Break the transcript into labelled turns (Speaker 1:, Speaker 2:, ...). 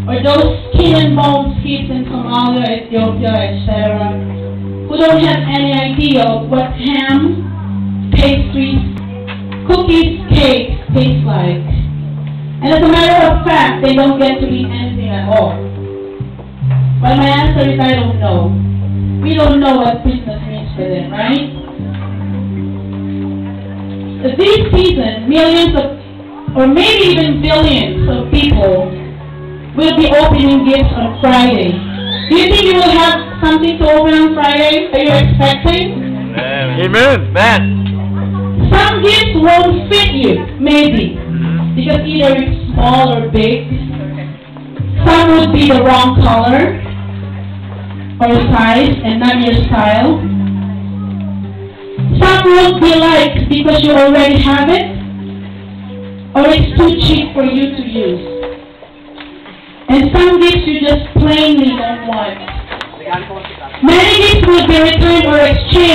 Speaker 1: or those skin and bones kids in Somalia, Ethiopia, etc., who don't have any idea of what ham, pastries, cookies, cakes taste like. And as a matter of fact, they don't get to eat anything at all. But my answer is I don't know. We don't know what Christmas means for them, right? This season, millions of, or maybe even billions of people will be opening gifts on Friday. Do you think you will have something to open on Friday? Are you expecting?
Speaker 2: Amen. Amen.
Speaker 1: Some gifts won't fit you, maybe, because either it's small or big. Some would be the wrong color or size and not your style. Some won't be liked because you already have it, or it's too cheap for you to use. And some gifts you just plainly don't want. Many gifts will be returned or exchanged.